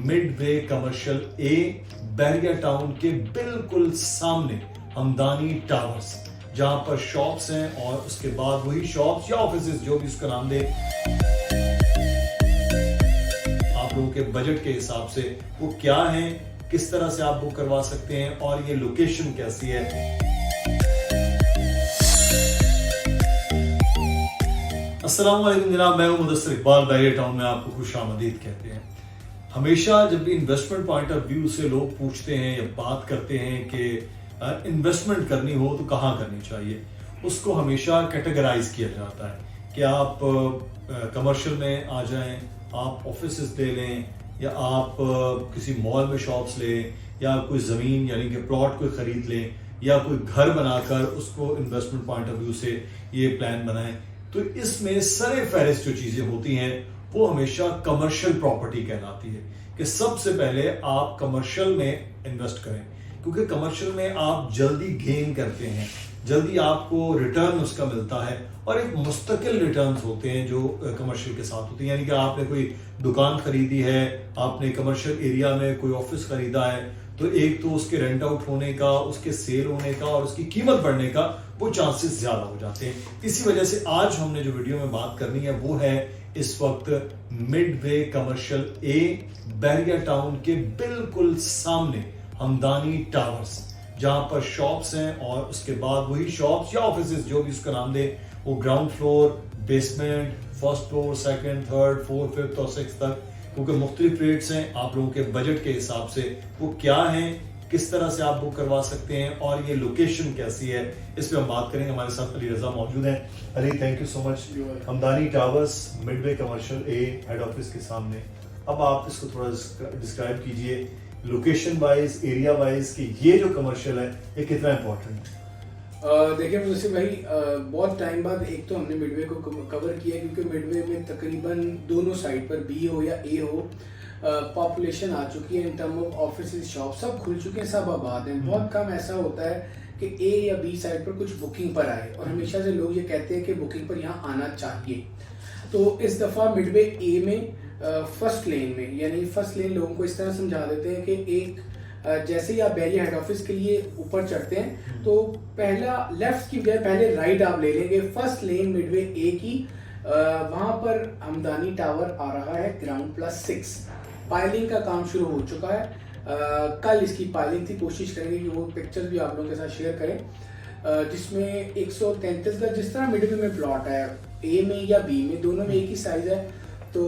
Midway commercial ए, बहरिया town के बिल्कुल सामने हमदानी टावर्स, जहां पर शॉप्स हैं और उसके बाद वही शॉप्स या ऑफिसेज जो भी उसका नाम दे, आप लोगों के बजट के हिसाब से वो क्या है, किस तरह से आप बुक करवा सकते हैं और ये लोकेशन कैसी है। अस्सलाम वालेकुम जनाब, मैं हूं मुदस्सिर इकबाल। बहरिया टाउन में आपको खुशामदीद कहते हैं। हमेशा जब भी इन्वेस्टमेंट पॉइंट ऑफ व्यू से लोग पूछते हैं या बात करते हैं कि इन्वेस्टमेंट करनी हो तो कहाँ करनी चाहिए, उसको हमेशा कैटेगराइज किया जाता है कि आप कमर्शियल में आ जाएं, आप ऑफिसेज ले लें, या आप किसी मॉल में शॉप्स लें, या कोई ज़मीन यानी कि प्लॉट कोई ख़रीद लें, या कोई घर बनाकर उसको इन्वेस्टमेंट पॉइंट ऑफ व्यू से ये प्लान बनाएं। तो इसमें सरे फहरिस्त जो चीज़ें होती हैं वो हमेशा कमर्शियल प्रॉपर्टी कहलाती है कि सबसे पहले आप कमर्शियल में इन्वेस्ट करें, क्योंकि कमर्शियल में आप जल्दी गेन करते हैं, जल्दी आपको रिटर्न उसका मिलता है और एक मुस्तकिल रिटर्न्स होते हैं जो कमर्शियल के साथ होते हैं। यानी कि आपने कोई दुकान खरीदी है, आपने कमर्शियल एरिया में कोई ऑफिस खरीदा है, तो एक तो उसके रेंट आउट होने का, उसके सेल होने का और उसकी कीमत बढ़ने का वो चांसेस ज्यादा हो जाते हैं। इसी वजह से आज हमने जो वीडियो में बात करनी है वो है इस वक्त मिडवे कमर्शियल ए, बहरिया टाउन के बिल्कुल सामने हमदानी टावर्स, जहां पर शॉप्स हैं और उसके बाद वही शॉप्स या ऑफिसेज जो भी उसका नाम दे, वो ground floor, basement, first floor, second, third, fourth, fifth और सिक्स तक, क्योंकि मुख्तलिफ रेट्स हैं। आप लोगों के बजट के हिसाब से वो क्या है, किस तरह से आप बुक करवा सकते हैं और ये लोकेशन कैसी है, इस पे हम बात करेंगे। हमारे साथ अली रजा मौजूद हैं। Ali, thank you so much. Hamdani towers, midway commercial A, head office के सामने। अब आप इसको थोड़ा डिस्क्राइब कीजिए लोकेशन वाइज, एरिया वाइज, कि ये जो कमर्शियल है ये कितना इंपॉर्टेंट है। देखिए मुझसे भाई, बहुत टाइम बाद एक तो हमने मिडवे को कवर किया, क्योंकि मिडवे में तकरीबन दोनों साइड पर बी हो या ए हो, पॉपुलेशन आ चुकी है। In term of office, shop सब खुल चुके हैं, सब आबाद हैं। बहुत कम ऐसा होता है कि ए या बी साइड पर कुछ बुकिंग पर आए, और हमेशा से लोग ये कहते हैं कि बुकिंग पर यहाँ आना चाहिए। तो इस दफ़ा मिडवे ए में फर्स्ट लेन में, यानी फर्स्ट लेन लोगों को इस तरह समझा देते हैं कि एक जैसे ही आप बहरिया हेड ऑफिस के लिए ऊपर चढ़ते हैं तो पहला लेफ्ट की बजाय पहले राइट आप ले लेंगे। फर्स्ट लेन मिडवे ए की, वहां पर हमदानी टावर आ रहा है, ग्राउंड प्लस 6। पाइलिंग का काम शुरू हो चुका है। कल इसकी पाइलिंग थी, कोशिश करेंगे कि वो पिक्चर्स भी आप लोगों के साथ शेयर करें, जिसमें 133 गज, जिस तरह मिडवे में प्लॉट है, ए में या बी में, दोनों में एक ही साइज है, तो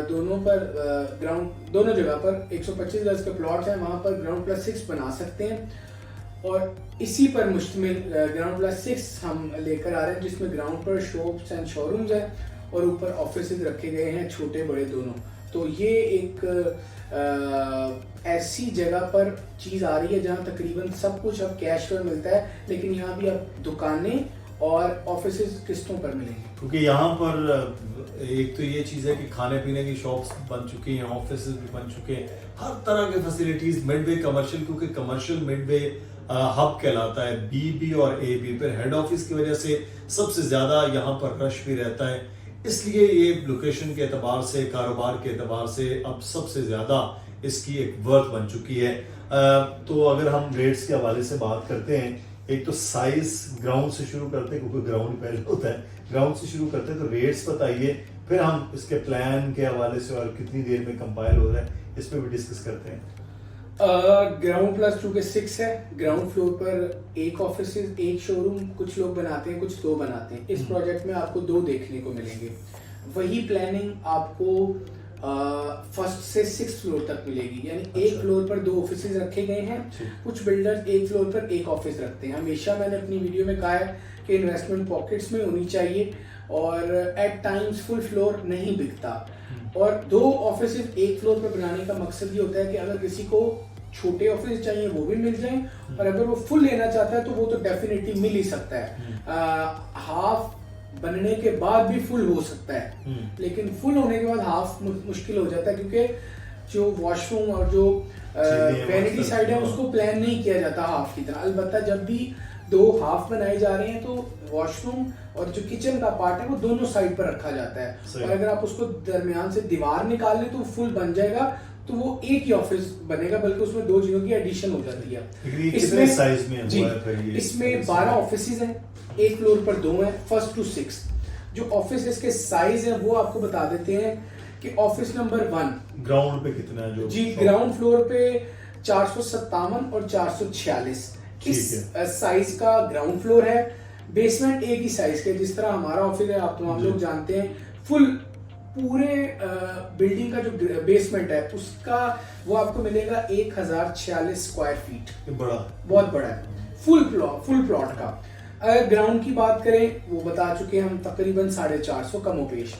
दोनों पर ग्राउंड, दोनों जगह पर 125 गज के प्लॉट्स हैं, वहां पर ग्राउंड प्लस 6 बना सकते हैं। और इसी पर मुश्तमिल ग्राउंड प्लस 6 हम लेकर आ रहे हैं, जिसमें ग्राउंड पर शॉप्स एंड शोरूम्स हैं और ऊपर ऑफिसेज रखे गए हैं, छोटे बड़े दोनों। तो ये एक ऐसी जगह पर चीज आ रही है जहां तकरीबन सब कुछ अब कैश पर मिलता है, लेकिन यहाँ भी अब दुकानें और ऑफिसेज किस्तों पर मिलेंगे। क्योंकि यहाँ पर एक तो ये चीज़ है कि खाने पीने की शॉप्स बन चुकी हैं, ऑफिस भी बन चुके हैं, हर तरह के फैसिलिटीज मिडवे कमर्शियल, क्योंकि कमर्शियल मिडवे हब कहलाता है, बी और ए बी पर हेड ऑफिस की वजह से सबसे ज़्यादा यहाँ पर रश भी रहता है। इसलिए ये लोकेशन के एतबार से, कारोबार के एतबार से अब सबसे ज़्यादा इसकी एक वर्थ बन चुकी है। तो अगर हम रेट्स के हवाले से बात करते हैं, एक तो साइज ग्राउंड से शुरू करते हैं, क्योंकि ग्राउंड पहले होता है, ग्राउंड से शुरू करते हैं। तो रेट्स बताइए, फिर हम इसके प्लान के हवाले से और कितनी देर में कंपाइल हो रहा है इस पर भी डिस्कस करते हैं। ग्राउंड प्लस 2 के 6 है। ग्राउंड फ्लोर पर एक ऑफिस, एक शोरूम, कुछ लोग बनाते हैं, कुछ 2 बनाते हैं। इस प्रोजेक्ट में आपको 2 देखने को मिलेंगे। वही प्लानिंग आपको फर्स्ट से 6th फ्लोर तक मिलेगी, यानी एक फ्लोर पर 2 ऑफिसेज रखे गए हैं। कुछ बिल्डर्स एक फ्लोर पर एक ऑफिस रखते हैं। हमेशा मैंने अपनी वीडियो में कहा है कि इन्वेस्टमेंट पॉकेट्स में होनी चाहिए, और एट टाइम्स फुल फ्लोर नहीं बिकता। और 2 ऑफिसेज एक फ्लोर पर बनाने का मकसद ये होता है कि अगर किसी को छोटे ऑफिस चाहिए वो भी मिल जाए, और अगर वो फुल लेना चाहता है तो वो तो डेफिनेटली मिल ही सकता है। हाफ बनने के बाद भी फुल हो सकता है, लेकिन फुल होने के बाद हाफ मुश्किल हो जाता है, क्योंकि जो वॉशरूम और जो वैनिटी साइड है उसको प्लान नहीं किया जाता हाफ की तरह। अलबत्ता जब भी 2 हाफ बनाए जा रहे हैं तो वॉशरूम और जो किचन का पार्ट है वो दोनों साइड पर रखा जाता है, और अगर आप उसको दरमियान से दीवार निकाल लें तो फुल बन जाएगा। तो वो एक ही ऑफिस बनेगा, बल्कि उसमें 2 चीजों की एडिशन हो जाती है। कितने साइज में जी, हुआ है फिर ये? इसमें 12 ऑफिसेज हैं, एक फ्लोर पर 2 हैं, 1st to 6। जो ऑफिस के साइज है वो आपको बता देते हैं कि ऑफिस नंबर 1 ग्राउंड पे कितना है? जो जी, ग्राउंड फ्लोर पे 457 और 446 इस साइज का ग्राउंड फ्लोर है। बेसमेंट एक ही साइज के, जिस तरह हमारा ऑफिस है, आप तमाम लोग जानते हैं, फुल पूरे बिल्डिंग का जो बेसमेंट है उसका वो आपको मिलेगा 1046 स्क्वायर फीट। बड़ा, बहुत बड़ा है, फुल प्लॉट का। अगर ग्राउंड की बात करें, वो बता चुके हैं हम, तकरीबन 450 कमोपेश।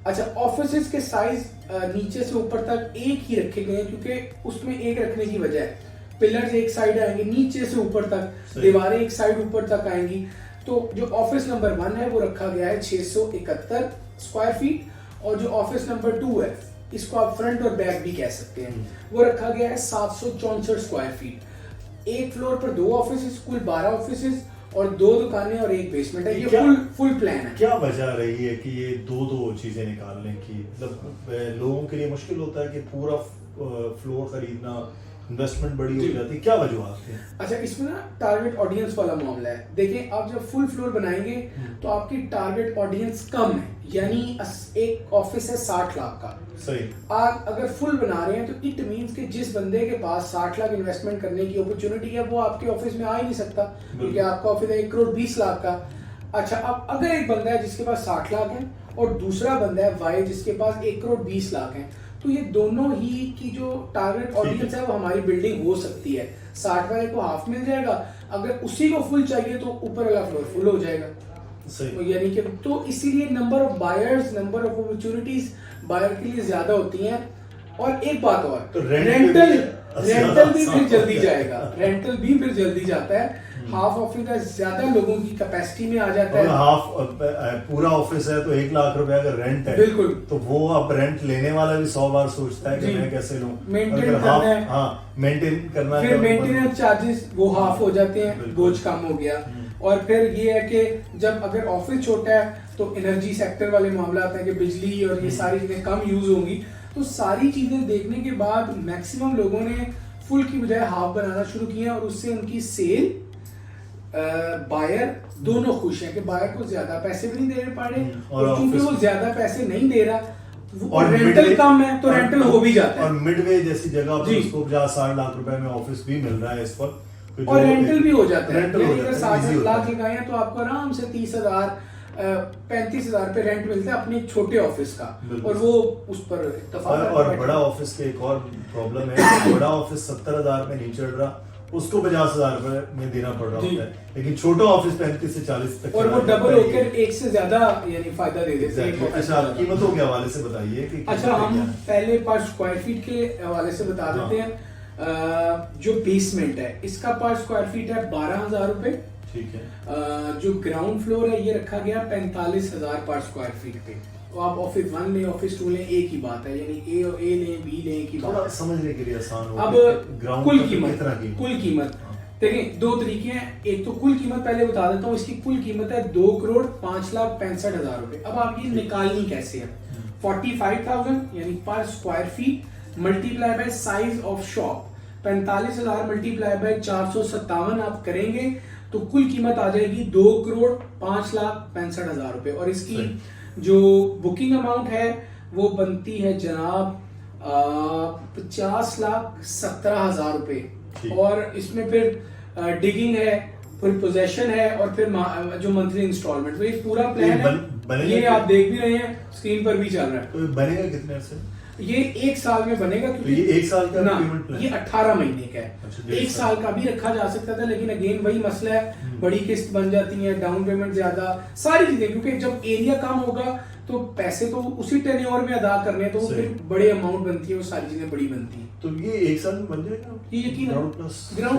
अच्छा, ऑफिसेज के साइज नीचे से ऊपर तक एक ही रखे गए हैं, क्योंकि उसमें एक रखने की वजह है, पिलर्स एक साइड आएंगे, नीचे से ऊपर तक दीवारें एक साइड ऊपर तक आएंगी। तो जो ऑफिस नंबर 1 है वो रखा गया है 671 स्क्वायर फीट, और जो ऑफिस नंबर 2 है, इसको आप फ्रंट और बैक भी कह सकते हैं, वो रखा गया है 764 स्क्वायर फीट। एक फ्लोर पर 2 ऑफिस, कुल 12 ऑफिस और 2 दुकानें और एक बेसमेंट है। ये फुल प्लान है। क्या वजह रही है कि ये दो चीजें निकालने की? मतलब लोगों के लिए मुश्किल होता है कि पूरा फ्लोर खरीदना, इन्वेस्टमेंट बड़ी हो जाती है, क्या वजह थी? अच्छा, इसमें ना टारगेट ऑडियंस वाला मामला है। देखिए, आप जब फुल फ्लोर बनाएंगे तो आपकी टारगेट ऑडियंस कम है, यानी एक ऑफिस है 60 लाख का, सही। आप अगर फुल बना रहे हैं तो इट मींस कि जिस बंदे के पास 60 लाख इन्वेस्टमेंट करने की अपॉर्चुनिटी है वो आपके ऑफिस में आ ही नहीं सकता, क्योंकि आपका ऑफिस है 1 करोड़ 20 लाख का। अच्छा, अब अगर एक बंदा है जिसके पास 60 लाख है और दूसरा बंदा है वाई जिसके पास 1 करोड़ 20 लाख है, तो ये दोनों ही की जो टारगेट ऑडियंस है वो हमारी बिल्डिंग हो सकती है। 60 वाले को हाफ मिल जाएगा, अगर उसी को फुल चाहिए तो ऊपर वाला फ्लोर फुल हो जाएगा। तो यानी कि तो इसीलिए number of buyers, number of opportunities buyer के लिए ज्यादा होती हैं। और एक बात और, तो रेंटल भी फिर जल्दी जाएगा, रेंटल भी फिर जल्दी जाता है। हाफ ऑफिस का ज्यादा लोगों की कैपेसिटी में आ जाता है। हाफ पूरा ऑफिस है तो 1 लाख रुपए अगर रेंट है, बिल्कुल, तो वो अब रेंट लेने वाला भी 100 बार सोचता है कि मैं कैसे लूं, मेंटेन करना है। हाँ, मेंटेन करना है, फिर मेंटेनेंस चार्जेस वो हाफ हो जाते हैं, बोझ कम हो गया। और फिर ये है कि जब अगर ऑफिस छोटा है तो एनर्जी सेक्टर वाले मामला आते हैं कि बिजली और ये सारी चीजें कम यूज होंगी। तो सारी चीजें देखने के बाद मैक्सिमम लोगों ने फुल की बजाय हाफ बनाना शुरू किया, और उससे उनकी सेल, बायर दोनों खुश हैं कि बायर को ज्यादा पैसे भी नहीं देने पड़ रहे, और क्योंकि वो ज्यादा पैसे नहीं दे रहा और रेंटल कम है तो रेंटल हो भी जाता है। और मिडवे जैसी जगह पर उसको 50-60 लाख रुपए में ऑफिस भी मिल रहा है इस पर, और रेंटल भी हो जाता है। अगर 60 लाख लगाए हैं तो आपको आराम से 30,000 35,000 पे रेंट मिलता है अपने छोटे ऑफिस का, और वो उस पर इत्तेफाक। और बड़ा ऑफिस के एक और प्रॉब्लम है, बड़ा ऑफिस 70,000 में नहीं चढ़ रहा, उसको 50,000 रुपए में देना पड़ रहा होता है, लेकिन छोटा ऑफिस 35 से 40 तक, और वो डबल होकर एक से ज्यादा यानी फायदा दे देते हैं। अच्छा, कीमतों के हवाले से बताइए कि अच्छा, हम पहले पर स्क्वायर फीट के हवाले से बता देते हैं। जो बेसमेंट है इसका पर स्क्वायर फीट है 12,000 रुपए, ठीक है। जो ग्राउंड फ्लोर है ये रखा गया 45,000 पर स्क्वायर फीट पे। तो आप ऑफिस 1 लें, ऑफिस 2 लें, एक ही बात है, यानी ए लें, बी लें, एक ही बात है। समझने के लिए आसान हो। अब कुल कीमत देखिए, 2 तरीके हैं। एक तो कुल कीमत पहले बता देता हूँ, इसकी कुल कीमत है 2,05,65,000 रुपए। अब आप ये निकालनी कैसे है? 45,000 यानी पर square feet multiply by size of shop, 45,000 multiply by 457 आप करेंगे तो कुल कीमत आ जाएगी 2,05,65,000 रुपए। और इसकी जो बुकिंग अमाउंट है वो बनती है जनाब 50,17,000 रुपए। और इसमें फिर डिगिंग है, फिर पोजेशन है, और फिर जो मंथली इंस्टॉलमेंट। तो ये पूरा प्लान है, ये आप देख भी रहे हैं, स्क्रीन पर भी चल रहा है। तो बनेगा कितने से? ये 1 साल में बनेगा, क्योंकि तो ये 1 साल का ना, पेमेंट प्लान? ये 18 महीने का है। अच्छा, 1 साल का भी रखा जा सकता था, लेकिन अगेन वही मसला है, बड़ी किस्त बन जाती है, डाउन पेमेंट ज्यादा, सारी चीजें, क्योंकि जब एरिया कम होगा तो पैसे तो उसी टेन्योर में अदा करने हैं, तो फिर बड़े अमाउंट बनती है, वो सारी चीजें बड़ी बनती है। तो ये 1 साल में बन जाएगा? ये यकीन ग्राउंड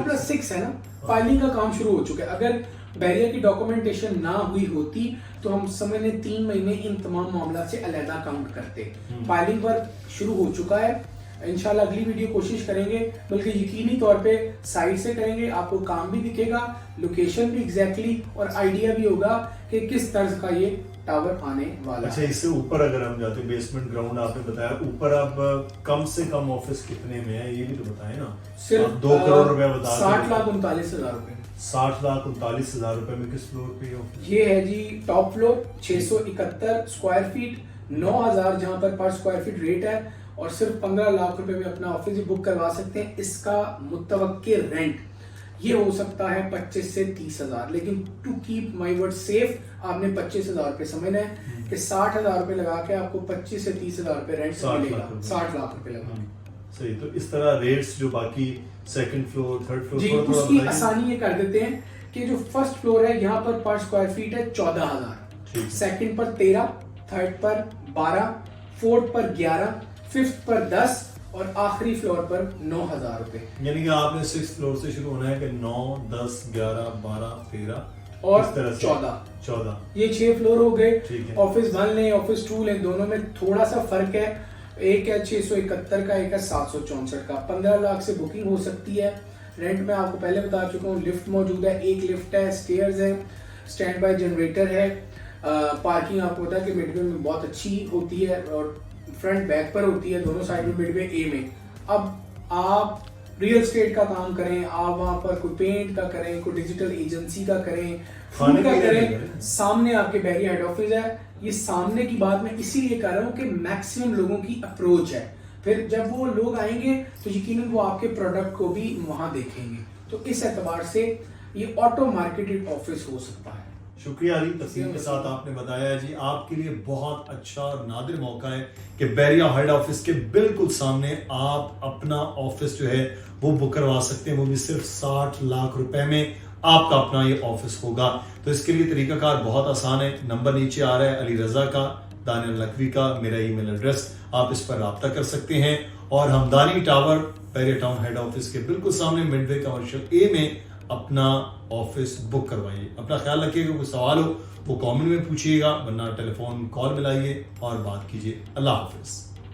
प्लस 6 है ना, फाइलिंग का काम शुरू हो चुका है। अगर बैरियर की डॉक्यूमेंटेशन ना हुई होती तो हम समझ लें 3 महीने इन तमाम मामला से अलहदा काउंट करते। फाइलिंग वर्क शुरू हो चुका है, इंशाल्लाह अगली वीडियो कोशिश करेंगे, बल्कि यकीनी तौर पे साइड से करेंगे, आपको काम भी दिखेगा, लोकेशन भी एग्जैक्टली और आइडिया भी होगा कि किस तर्ज का ये टावर आने वाला अच्छा, है। इससे ऊपर अगर हम जाते हैं, बेसमेंट ग्राउंड आपने बताया, ऊपर अब कम से कम ऑफिस कितने में है ये भी तो बताएं ना। सिर्फ आप 2 करोड़ रुपया बता 60,39,000 रुपए। 60,39,000 रुपए में किस फ्लोर पे ऑफिस? ये है जी टॉप फ्लोर, 671 स्क्वायर फीट, 9,000 जहां पर स्क्वायर फीट रेट है, और सिर्फ 15 लाख रुपए में अपना ऑफिस ही बुक करवा सकते हैं। इसका मुतवक्के रेंट ये हो सकता है 25 से 30,000, लेकिन to keep my word safe आपने 25,000 रुपए समझना है कि 60,000 रुपए लगा के आपको 25 से 30,000 रुपए रेंट 60 मिलेगा। लाख रुपए। 60 लाख रुपए लगा। सही, तो इस तरह रेट्स जो बाकी सेकंड फ्लोर, थर्ड फ्लोर, जी, थोड़ा उसकी बताइए। आसानी ये कर देते हैं कि जो फर्स्ट फ्लोर है यहाँ पर स्क्वायर फीट है 14,000, ठीक है। सेकंड पर 13, थर्ड पर 12, फोर्थ पर 11, फिफ्थ पर 10 और आखिरी फ्लोर पर 9,000 रुपए। यानी कि आपने 6th फ्लोर से शुरू होना है कि 9, 10, 11, 12, 13 और इस तरह से 14। ये 6 फ्लोर हो गए। ठीक है। ऑफिस 1 लें, ऑफिस 2 लें, दोनों में थोड़ा सा फर्क है। एक है 671 का, एक है 764 का। 15 लाख से बुकिंग हो सकती है। रेंट में आपको पहले बता चुका हूँ, लिफ्ट मौजूद है, एक लिफ्ट है, स्टेयर्स है, स्टैंड बाय जनरेटर है। पार्किंग आपको पता है कि मिडवे में बहुत अच्छी होती है और फ्रंट बैक पर होती है, दोनों साइड में मिडवे ए में। अब आप रियल एस्टेट का काम करें, आप वहां पर कोई पेंट का करें, कोई डिजिटल एजेंसी का करें, खाने फूड का के लिए भी करें, करें। सामने आपके बैरिया हेड ऑफिस है। ये सामने की बात मैं इसीलिए कर रहा हूँ कि मैक्सिमम लोगों की अप्रोच है। फिर जब वो लोग आएंगे तो यकीनन वो आपके प्रोडक्ट को भी वहां देखेंगे। तो इस एतबार से ये ऑटो मार्केटेड ऑफिस हो सकता है। शुक्रिया अली, तफसील के साथ आपने बताया जी। आपके लिए बहुत अच्छा और नादिर मौका है कि बैरिया हेड ऑफिस के बिल्कुल सामने आप अपना ऑफिस जो है वो बुक करवा सकते हैं, वो भी सिर्फ 60 लाख रुपए में आपका अपना ये ऑफिस होगा। तो इसके लिए तरीकाकार बहुत आसान है। नंबर नीचे आ रहा है, अली रजा का, दानियल नकवी का, मेरा ईमेल एड्रेस, आप इस पर रब्ता कर सकते हैं। और Hamdani tower Bahria town head office के बिल्कुल सामने मिडवे कमर्शियल ए में अपना ऑफिस बुक करवाइए। अपना ख्याल रखिएगा, कोई सवाल हो वो कमेंट में पूछिएगा, वरना टेलीफोन कॉल मिलाइए और बात कीजिए। अल्लाह हाफिज।